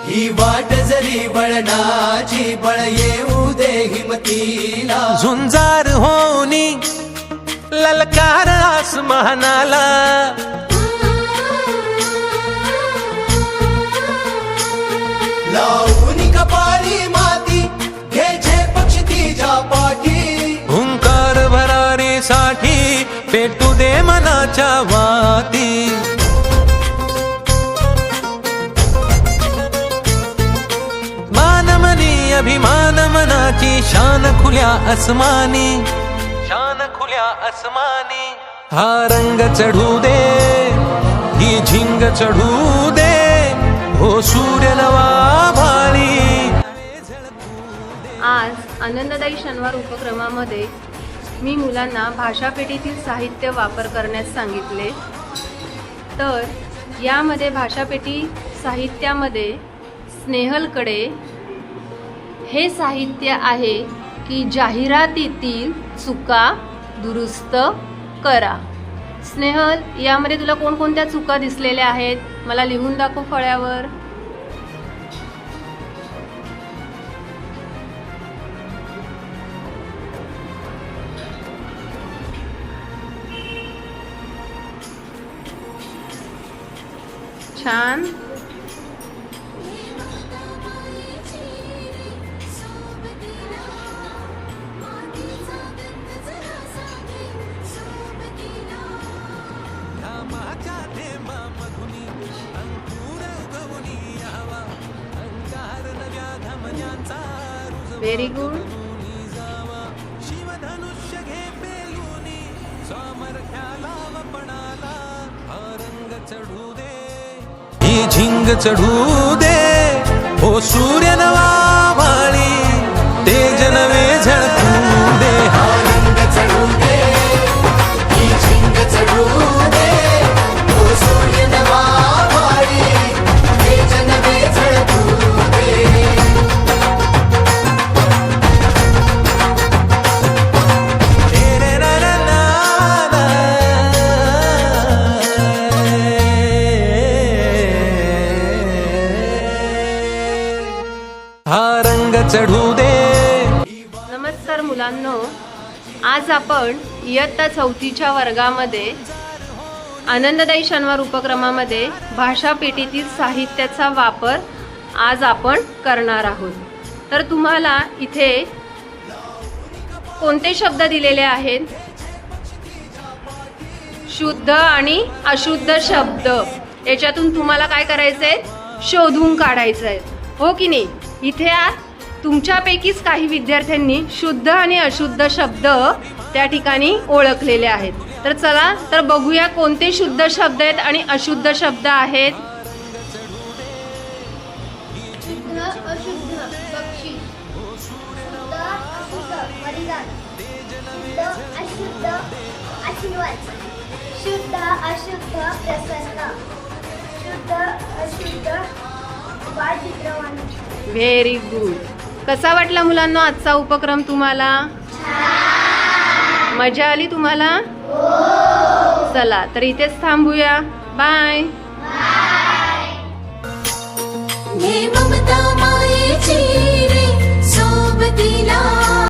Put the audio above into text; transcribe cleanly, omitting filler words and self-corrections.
ही वाट जरी बळणाची बळ येऊ दे हिमतीला झुंजार होनी ललकार आसमानाला लावून कपाळी माती घ्यायचे पक्षी तिच्या पाठी हुंकार भरारीसाठी पेटू दे मनाच्या वाती मानमनी अभिमान मनाची शान खुल्या आसमानी शान खुल्या आसमानी हा रंग चढू दे ही झिंग चढू दे हो सूर्य नवा भाळी आज आनंददायी शनिवार उपक्रमामध्ये मी मुलांना भाषापेठीतील साहित्य वापर करण्यास सांगितले। तर यामध्ये भाषापेठी साहित्यामध्ये स्नेहलकडे हे साहित्य आहे की जाहिरातीतील चुका दुरुस्त करा। स्नेहल, यामध्ये तुला कोणकोणत्या चुका दिसलेल्या आहेत मला लिहून दाखव फळ्यावर। छान। Very good. ही झिंग चढू दे हो सूर्य नवा भाळी तेज नवे झळकू दे हा रंग चढू दे ही झिंग चढू दे तो सूर्य नवा भाळी तेज नवे झळकू दे तेरे ना ना ना हा रंग चढू दे। नमस्कार मुलांनो, आज आपण इयत्ता 4च्या वर्गामध्ये आनंददायी शनिवार उपक्रमामध्ये भाषापेठीतील साहित्याचा वापर आज आपण करणार आहोत। तर तुम्हाला इथे कोणते शब्द दिलेले आहेत? शुद्ध आणि अशुद्ध शब्द याच्यातून तुम्हाला काय करायचं आहे? शोधून काढायचं आहे, हो की नाही? इथे तुमच्यापैकीच काही विद्यार्थ्यांनी शुद्ध आणि अशुद्ध शब्द त्या ठिकाणी ओळखलेले आहेत। तर चला तर बघूया कोणते शुद्ध शब्द आहेत आणि अशुद्ध शब्द आहेत। शुद्ध अशुद्ध पक्षी, शुद्ध अशुद्ध परिधान, शुद्ध अशुद्ध आशीर्वाद, शुद्ध अशुद्ध प्रसन्न, शुद्ध अशुद्ध बालचित्रवाणी। Very good. कसा वाटला मुलांनो आजचा उपक्रम तुम्हाला? मजा आली तुम्हाला? चला तर इथेच थांबूया। बाय। हे ममता मायेची